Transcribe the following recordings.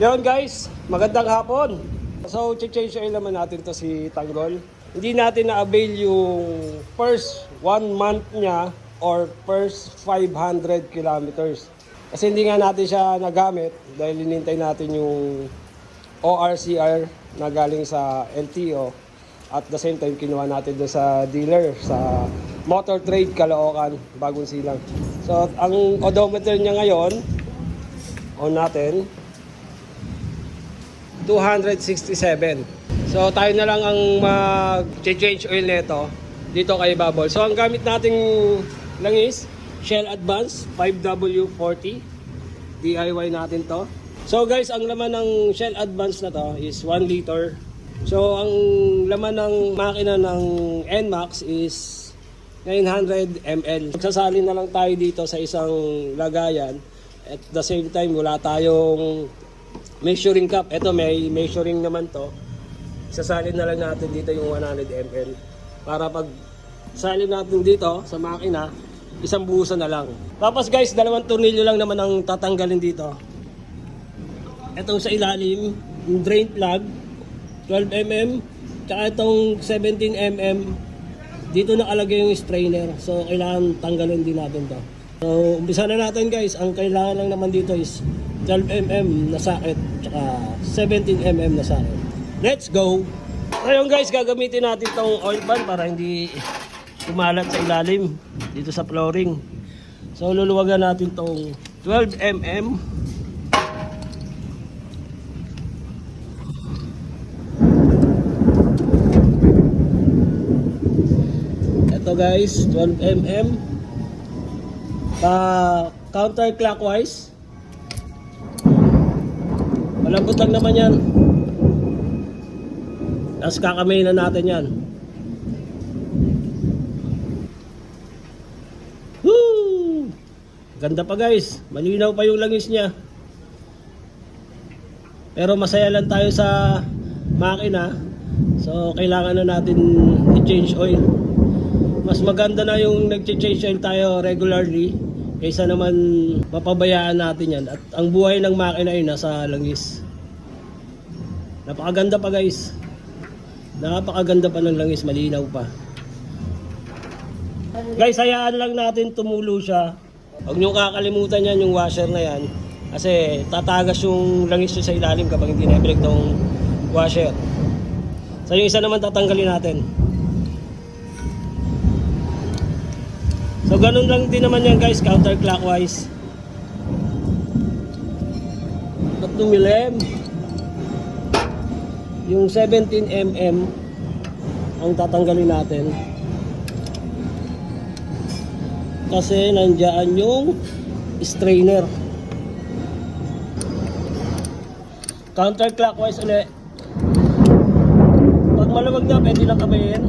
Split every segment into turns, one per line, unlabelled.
Yun guys, magandang hapon. So, change oil naman natin to si Tanggol. Hindi natin na-avail yung first 1 month niya or first 500 kilometers. Kasi hindi nga natin siya nagamit dahil hinintay natin yung ORCR na galing sa LTO. At the same time, kinuha natin doon sa dealer, sa Motor Trade Caloocan, Bagong Silang. So, ang odometer niya ngayon, on natin, 267. So tayo na lang ang mag-change oil nito dito kay Babol. So ang gamit nating langis, Shell Advance 5W40. DIY natin to. So guys, ang laman ng Shell Advance na to is 1 liter. So ang laman ng makina ng NMAX is 900 ml. Magsasalin na lang tayo dito sa isang lagayan. At the same time, wala tayong measuring cup. Ito may measuring naman to. Sasalin na lang natin dito yung 100 ml. Para pag salin natin dito sa makina, isang buhusan na lang. Tapos guys, 2 tornilyo lang naman ang tatanggalin dito. Itong sa ilalim, yung drain plug, 12mm. Tsaka itong 17mm. Dito nakalagay yung strainer. So kailangan tanggalin din natin to. So umpisa na natin guys. Ang kailangan lang naman dito is 12mm na socket tsaka 17mm na socket. Let's go! Ngayon guys, gagamitin natin itong oil pan para hindi kumalat sa ilalim dito sa flooring. So luluwagan natin itong 12mm. Ito guys, 12mm. Counterclockwise. Malambot lang naman yan. Tapos kakamay na natin yan. Woo! Ganda pa guys. Malinaw pa yung langis niya. Pero masaya lang tayo sa makina. So kailangan na natin i-change oil. Mas maganda na yung nag-change oil tayo regularly kaysa naman mapabayaan natin yan. At ang buhay ng makina ay nasa langis. Napakaganda pa guys. Napakaganda pa ng langis, malinaw pa. Guys, hayaan lang natin tumulo siya. Huwag nyo kakalimutan yan, yung washer na yan. Kasi tatagas yung langis nyo sa ilalim kapag hindi na-break tong washer. So yung isa naman tatanggalin natin. So ganun lang din naman yan guys, counterclockwise. At tumilem. Yung 17mm ang tatanggalin natin. Kasi nandiyan yung strainer. Counterclockwise ulit. Pag malamag na, pwede lang kamayin.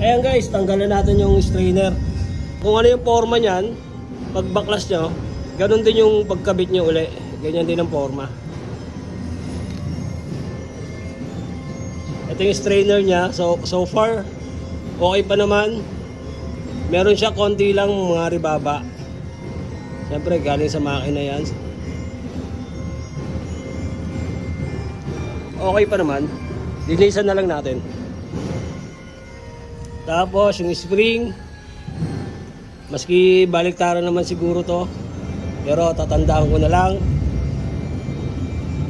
Ayan guys, tanggalan natin yung strainer. Kung ano yung forma niyan, pag baklas nyo, ganun din yung pagkabit nyo uli. Ganyan din ang forma. Ito yung strainer niya. So far, okay pa naman. Meron siya konti lang mga ribaba. Siyempre, galing sa makina yan. Okay pa naman. Linisan na lang natin. Tapos yung spring, maski baliktaran naman siguro to, pero tatandaan ko na lang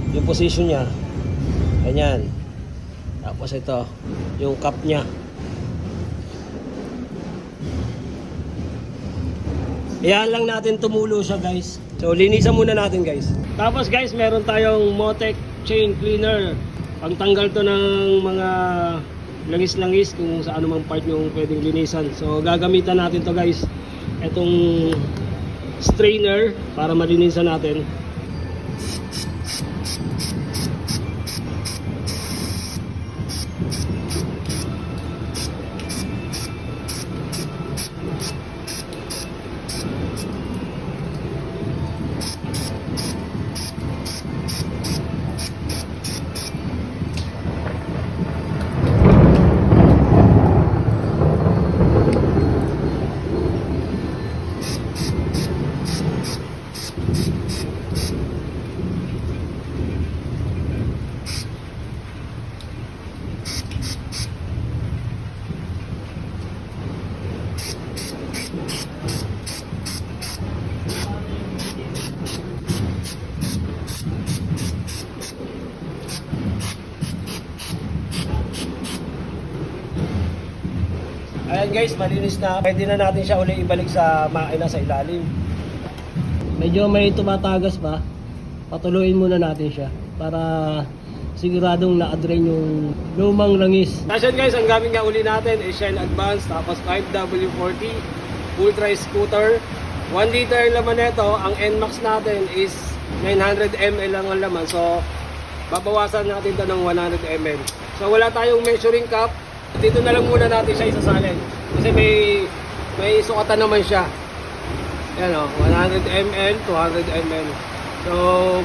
yung position niya. Ganyan. Tapos ito, yung cup niya. Iyan lang natin tumulo siya guys. So linisan muna natin guys. Tapos guys, meron tayong Motec chain cleaner. Pangtanggal to ng mga langis-langis kung sa anumang part yung pwedeng linisan. So gagamitan natin to guys, itong strainer para malinisan natin. guys, malinis na. Pwede na natin siya uli ibalik sa makina sa ilalim. Medyo may tumatagas pa. Patuloyin muna natin siya para siguradong na-drain yung lumang langis. Tapos yun guys, ang gamit nga uli natin is Shell Advance, tapos 5W40 Ultra Scooter. 1 liter laman nito. Ang NMAX natin is 900 ml lang ang laman. So, babawasan natin ito ng 100 ml. So, wala tayong measuring cup. Dito na lang muna natin siya isasalin. Kasi may sukatan naman siya. Yan o, 100 ml, 200 ml. So,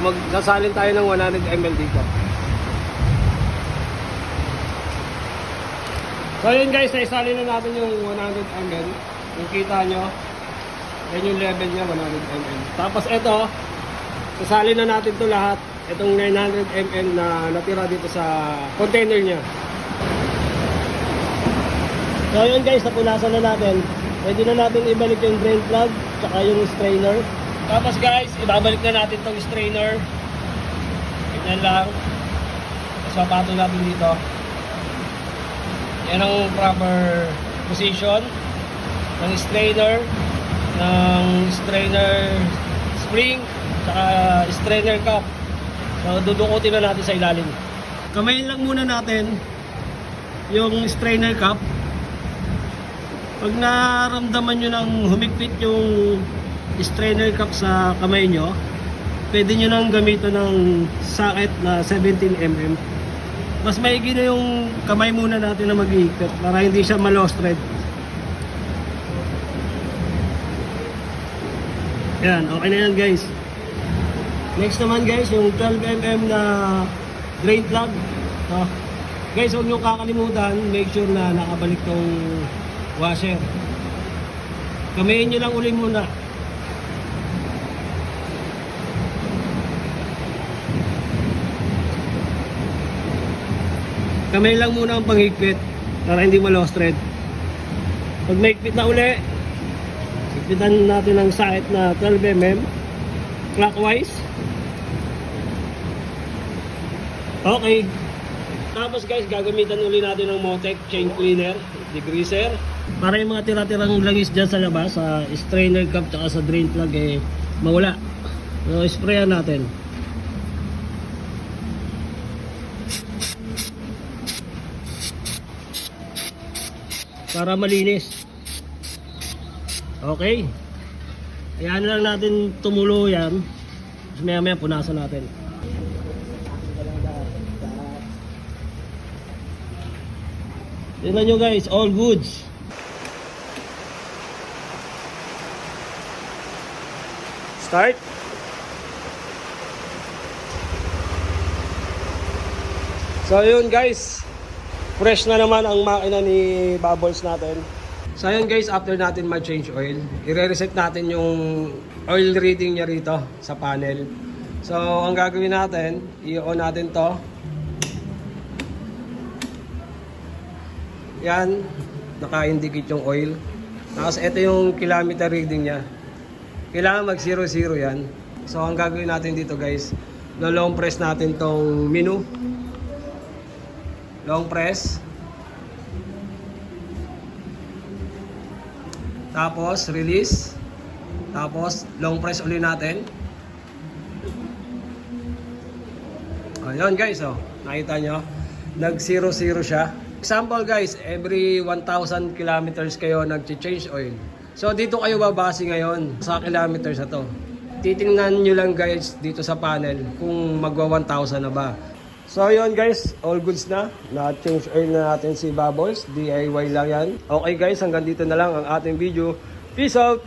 magsasalin tayo ng 100 ml dito. So yun guys, naisalin na natin yung 100 ml. Yung kita nyo, yan yung level niya, 100 ml. Tapos ito, sasalin na natin to lahat. Itong 900 ml na natira dito sa container niya. So yun guys, napunasan na natin. Pwede na natin ibalik yung drain plug, tsaka yung strainer. Tapos guys, ibabalik na natin tong strainer. Ganyan lang. Tapos papato natin dito. Yan ang proper position ng strainer spring, saka strainer cup. So dudukutin na natin sa ilalim. Kamayin lang muna natin yung strainer cup. Pag naramdaman nyo ng humigpit yung strainer cup sa kamay nyo, pwede nyo nang gamitin ng socket na 17mm. Mas maigi na yung kamay muna natin na mag-iikot para hindi siya ma-lost thread. Yan, okay na yan guys. Next naman guys, yung 12mm na drain plug. Guys, huwag nyo kakalimutan, make sure na nakabalik tong washer. Kamayin nyo lang uli muna. Kamay lang muna ang panghigpit para hindi ma-lost thread. Pag mahigpit na uli, higpitan natin ang socket na 12mm clockwise. Okay. Tapos guys, gagamitan uli natin ng Motec chain cleaner, degreaser, para yung mga tira-tirang langis dyan sa labas, sa strainer cup at sa drain plug mawala. So, sprayan natin. Para malinis. Okay. Ayan lang natin tumulo yan. Tapos maya maya punasan natin. Tignan nyo guys, all goods. Start. So yun guys, fresh na naman ang makina ni Bubbles natin. So yun guys, after natin mag-change oil, i-reset natin yung oil reading niya rito sa panel. So ang gagawin natin, i-on natin to. Yan, naka-indicate yung oil. Tapos ito yung kilometer reading niya. Kailangan mag 00 yan. So ang gagawin natin dito guys, long press natin tong menu. Long press. Tapos release. Tapos long press ulit natin. Ayun guys, oh. Nakita nyo? Nag 00 siya. Example guys, every 1,000 kilometers kayo nag-change oil. So dito kayo babase ngayon sa kilometers na to. Titingnan nyo lang guys dito sa panel kung magwa 1,000 na ba. So yun guys, all goods na. Na-change oil na natin si Bubbles. DIY lang yan. Okay guys, hanggang dito na lang ang ating video. Peace out!